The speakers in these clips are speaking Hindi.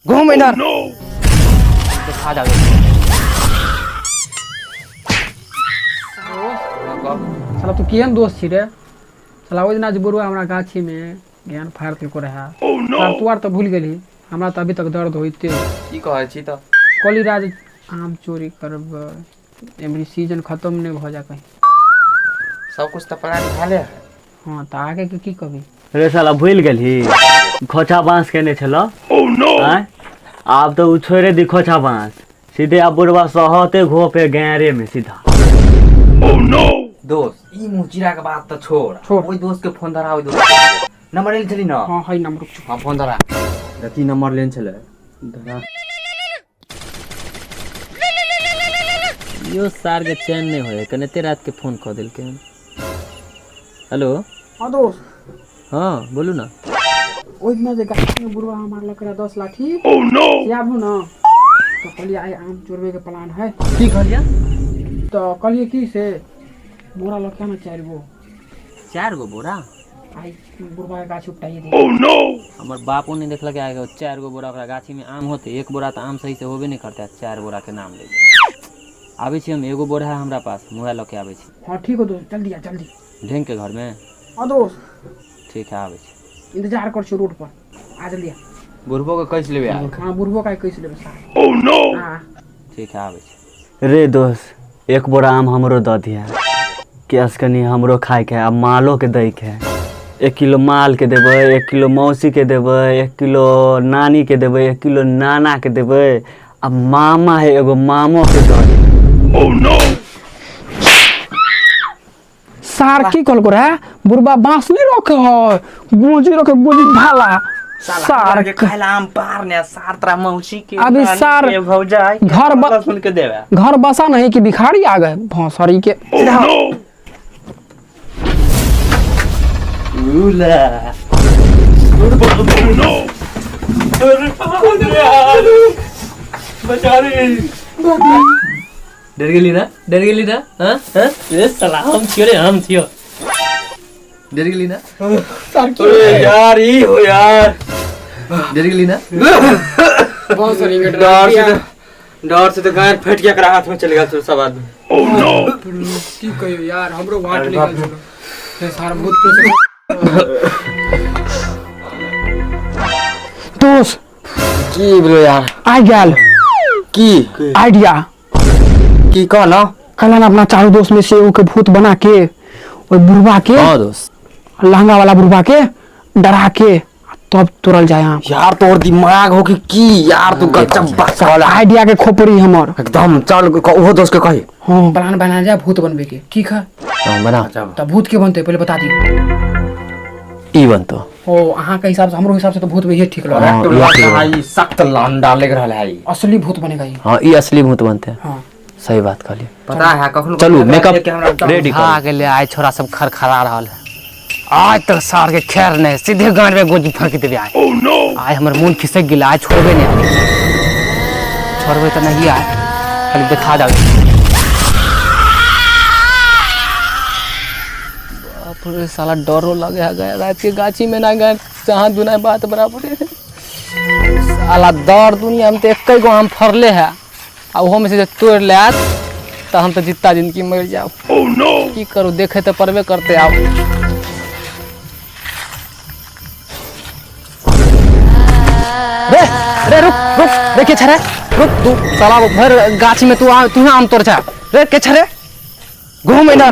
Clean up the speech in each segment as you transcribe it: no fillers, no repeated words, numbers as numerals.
घूम इधर देखा जाओ साला तू केहन दोस्त छी रे साला ओइ दिना जे बुरुआ हमरा गाछी में ज्ञान फाड़ को रहा सर तू आर तो भूल गेली हमरा तो अभी तक दर्द होइते की कहै छी त कलीराज आम चोरी करब एमरी सीजन खत्म नहीं भ जा कहीं सब कुछ तो प्लान भाले है। हाँ तो आगे के की कभी रे साला भूल गेली खोचा बांस केने छलो आय आब तो उ छोड़े दी खोचा बांस सीधे अब बुढ़वा सहते घोपे गैरे में सीधा दोस्त ई मुचिरा के बात तो छोड़ ओई दोस्त के फोन धरा ओई दोस्त नंबर ले चली ना हाँ है नंबर हां फोन धरा रति नंबर लेन छले धरा यो सार के चैन नहीं होए कने ते रात के फोन क देल के हेलो हाँ दोस्त हां बोलू ना ओइ दिना जे गाछी में बुरुआ हमार लकड़ा 10 लाठी यादू ना तो कहलिए आए आम चोरवे के प्लान है की कहलिया तो कहलिए की से बोरा लखा में 4 गो बोरा आई बुरुआ के गाछ उपटाइए दे हमर बापू ने देखल के आगे 4 गो बोरा ओकरा गाछी में आम होते एक बोरा तो आम सही से होबे नहीं करता 4 बोरा के नाम ले आबे छी हम एगो बोरा है हमरा पास मोबाइल लेके आबे छी हाँ ठीक हो दोस्त जल्दी आ जल्दी ढेंग के घर में हाँ दोस्त ठीक है आबे छी इंतजार कर छो रोड पर आ जल्दी आ बुढ़बो के कैसे लेबे यार हाँ बुढ़बो का कैसे लेबे साहब हाँ ठीक है आबे छी रे दोस्त एक बोरा आम हमरो द दिया केस कनी हमरो खाए के अब मालो के दै के 1 किलो माल के देबै 1 किलो मौसी के देबै 1 किलो नानी के देबै 1 किलो नाना के देबै अब मामा है एगो मामो के दे सार की कल को रहा बुढ़बा बांस नहीं रखे है गोजी रखे गोजी भाला सार के खाइला आम पार ने सार तरा मौसी के अभी सार भौजाई घर सुन के देवे घर बसा नहीं कि भिखारी आ गए भौसरी के उला डर गेली ना हां हां ए साला हम छियो रे हम छियो डर गेली ना अरे यार ई हो यार डर गेली ना भौसरी के डर से तो गाय फट गया कर हाथ में चले गया सब आदमी ओह नो की कहियो यार हमरो वाट निकल चलो से सार भूत पे दोस्त की बोलो यार आ गेल की आइडिया की कह ना कल ना अपना चारों दोस्त में से के भूत बना के और बुढ़वा के हां दोस्त लहंगा वाला बुढ़वा के डरा के तब तुरल जाए हम यार तोर दिमाग हो की यार तू गजब बात वाला आइडिया के खोपड़ी हमर एकदम चल ओहो दोस्त के कही हां प्लान बना जा भूत बनबे के ठीक है बना तब भूत के बनते पहले बता दी ई बनतो ओ अहाँ के हिसाब से हमरो हिसाब से तो भूत वही ठीक लग रहा है तो भाई सख्त लंडा लग रहा है असली भूत बनेगा ये हां ई असली भूत बनते हैं हां सही बात कहली पता है कखनो चलू मेकअप रेडी कर आ गेले आइ छोरा सब खरखरा रहल है आज तक सार के खैर नहीं सीधे गांड में गोजी फरक देबे आइ आज हमर मूड खिसक गेल आज छोड़बे नहीं छोड़बे तो नहीं आइ खाली दिखा जाओ बाप रे साला डरो लगे गया रात के गाछी में ना गए जहां दुना बात बराबर है साला दौड़ दुनिया में तो एक गो हम फरले है आ ओहो में से तोड़ ले तो हम तो जितना जिंदगी मर जाओ की करू देखे तो परबे करते आओ रे रे रुक रुक रे के छरे रुक तू साला भर गाछी में तू आम तोड़ जा रे के छरे घूम इधर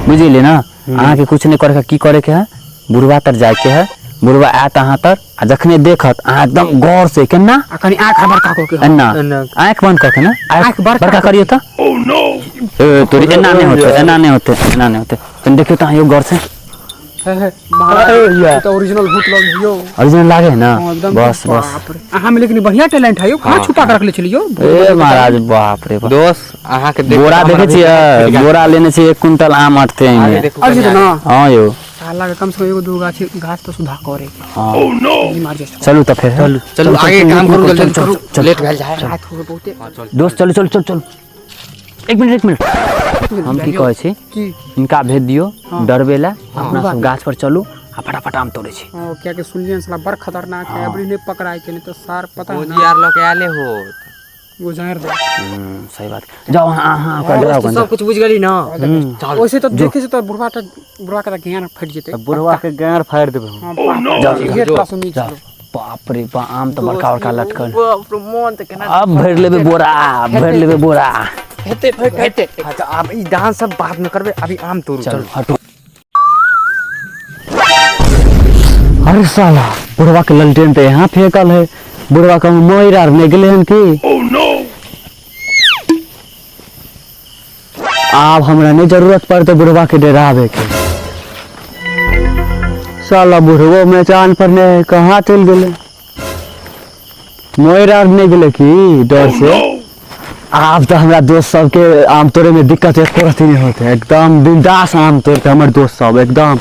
बुझिए ना अहाँ के कुछ नहीं करे की करे के है बुढ़वा तर जाए के है बुढ़वा आत अहाँ तर आ जखने देखत अहाँ एकदम गौर से केना अखनी आंख बड़का को के एना आंख बंद करके ना आंख बड़का करियो त तोरी एना नहीं होते तुम देखियो त यो गौर से महाराज तो ओरिजिनल भूत लग यो ओरिजिनल लागे है ना एकदम बस अहाँ में लेकिन बढ़िया टैलेंट है यो कहां छुपा के रख ले छलियो ए महाराज बाप रे दोस्त अहाँ के बोरा देखे छियै बोरा लेने छै 1 क्विंटल आम अटते हैं अरे ना हां यो साला के कम से कम एगो दो घास तो सुधा करे हाँ मार जस्ट चलू तो फिर चलो आगे काम करो जल्दी करो चल लेट भेल जाए रात हो गए बहुते दोस्त चल चल चल चल एक मिनट हम की कहै छी की इनका भेज दियो हाँ। डरबेला अपना सब गाछ पर चलू आ फटाफट आम तोड़े छी क्या के सुनलियन साला बड़ खतरनाक है अबरी ने पकड़ाई के नहीं तो सार पता ओजी यार लोग आले हो गुजार दे सही बात जाओ हां हां कर डराओ तो सब कुछ बुझ गली ना वैसे तो देखे से तो बुढ़वा का ज्ञान फट जेते बुढ़वा के गांड फाड़ देबे हम हां ये पास में चलो बाप रे बा आम तो बड़का बड़का लटकल मन त केना अब भर लेबे बोरा हेते अच्छा अब ई डांस सब बाद में करबे अभी आम तोड़ चल हटो अरे साला बुढ़वा के ललटेन तो यहाँ फेंकल है बुढ़वा का मोर आर नहीं गेले हन की अब हमरा नहीं जरूरत पड़ते बुढ़वा के डरावे के साला बुढ़वो में चांद पर ने कहाँ चल गेले मोर आर नहीं गेले की डर से अब तो हमरा दोस्त सब के आम तोड़े में दिक्कत एक रत्ती नहीं होते एकदम बिंदास आम तोड़ते हमारे दोस्त सब एकदम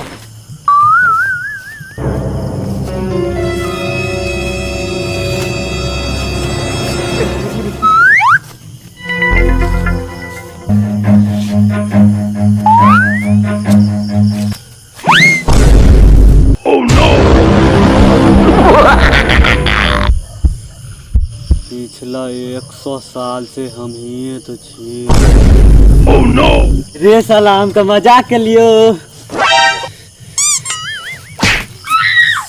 पिछला 100 साल से हम ही तो छी रे साला हमका मजाक के लियो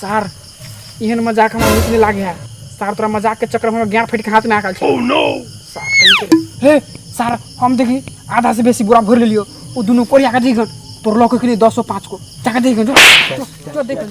सार इहन मजाक हमरा निकले लागे है सार तोरा मजाक के चक्कर में हमरा ज्ञान फट के हाथ में आकल छै सार कहीं के हे सार हम देखी आधा से बेसी बुरा भर लेलियो ओ दुनु कोरिया के देखन तोर लोग के 205 को जाके देखन जो देखन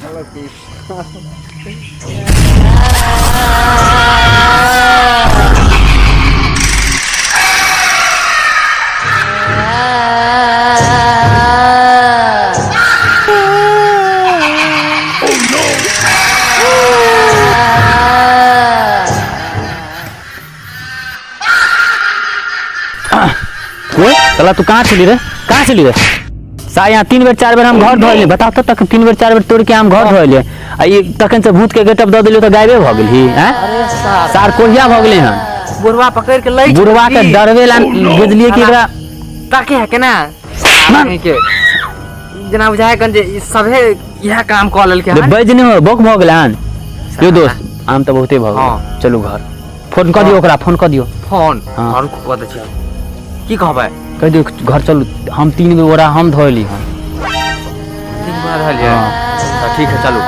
चला तू कहाँ चली रे सा यहाँ 3 बेर 4 बेर हम घर धोले बताओ तो तक 3 बेर 4 बेर तोड़ के हम घर धोले आ ये तखन से भूत के गेटअप दे दिलियो तो गायबे भ गेल ही हैं अरे सार कोढ़िया भ गेले हन बुढ़वा पकड़ के लई बुढ़वा के डरवेला बुझलिए कि एकरा ताके है केना नहीं के जना बुझाए कन जे सभे यह काम क लेल के रे है बज नहीं हो बोक भ गेल हन यो दोस्त आम तो बहुते भ गेल हाँ। चलू घर फोन कर दियो ओकरा फोन कर दियो फोन हाँ। और को दे छै की कहबै कह दियो घर चलू हम 3 बोरा हम धोली हन दिन बाद हलिए तो ठीक है चलो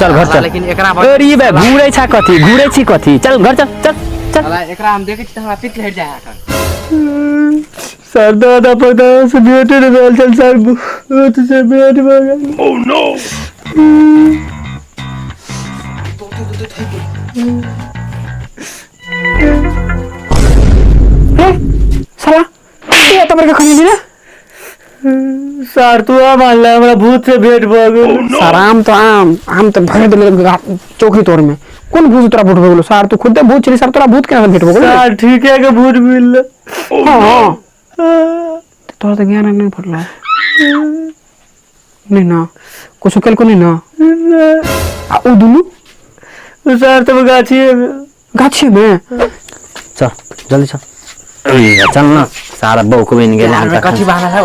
चल घर चल लेकिन एकरा अरे ई बे घूरे छा कथी चल घर चल साला एकरा हम देखे छी त हमरा पिट हट जाए है सर दादा पता से बेटे ने बोल चल सर भूत से बेट भगल ओह नो साला ये तो मेरे को खाने दी ना सर तू आ मान ले हमरा भूत से भेंट भ गेल सर आम तो भर देले चौकी तोड़ में कौन भूत तोरा भूत भगलो सर तू खुद भूत चली सर तोरा भूत केना भेट भगलो सर ठीक है के भूत मिल हां तोरा तो ज्ञान नहीं पड़ला नहीं ना कुछ कल को नहीं ना आ उ दुनु सर तुम गाछी में चल जल्दी चल ना सारा बहू को बन गेल यार कथि बहाना है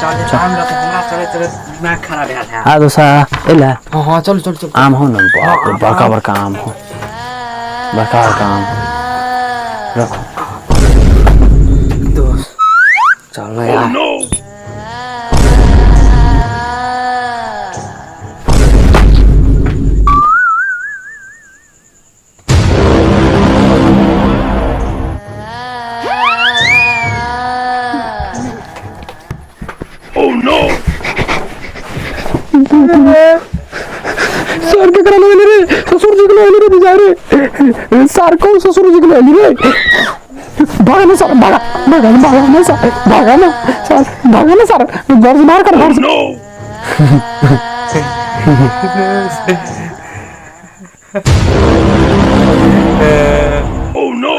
चल काम रख हमरा चले दिमाग खराब है आ दो सा एला हां चल आम हो ना बाप रे बड़का आम हो बड़का आम रखो दोस्त चल ना यार सर के करा ले रे ससुर जी को ले रे बेचारे सर कौन ससुर जी को ले रे भागा ना सर भागा ना सर घर से बाहर कर घर से Oh no!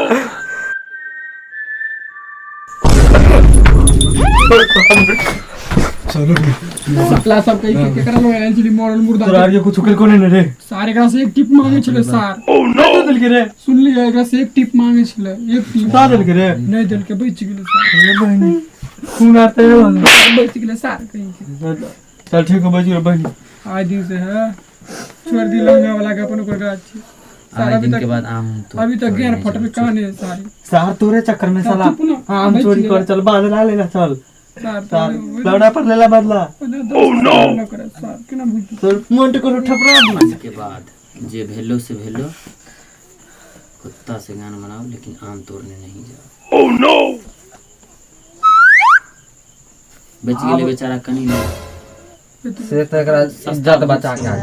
सकला सब कहीं के केकरा लो एंजली मॉडल मुर्दा तोरा आगे कुछ कल कोने ने रे सारे एकरा से एक टिप मांगे छले सर नहीं दिल के रे सुन लिया एकरा से एक टिप मांगे छले एक टिप बता दिल के रे नहीं दिल के बच गेले सर अरे बहनी खून आते है बच गेले सर कहीं के चल ठीक है बजी रे बहनी आज दिन से है छोड़ दी लंगा वाला के अपन को गाछ सारा आज दिन के बाद आम तो अभी तक गैर फट में कहां है सारी सार तोरे चक्कर में साला आम चोरी कर चल बांध ला लेना चल सार लौड़ा पर लेला बदला ओह नो सर केना भूल तोर मोंट को ठपरा के बाद जे भेलो से भेलो कुत्ता से गाना बनाओ लेकिन आम तोड़ने नहीं जाओ ओह नो बच गेले बेचारा कनी ना से तकरा इज्जत बचा के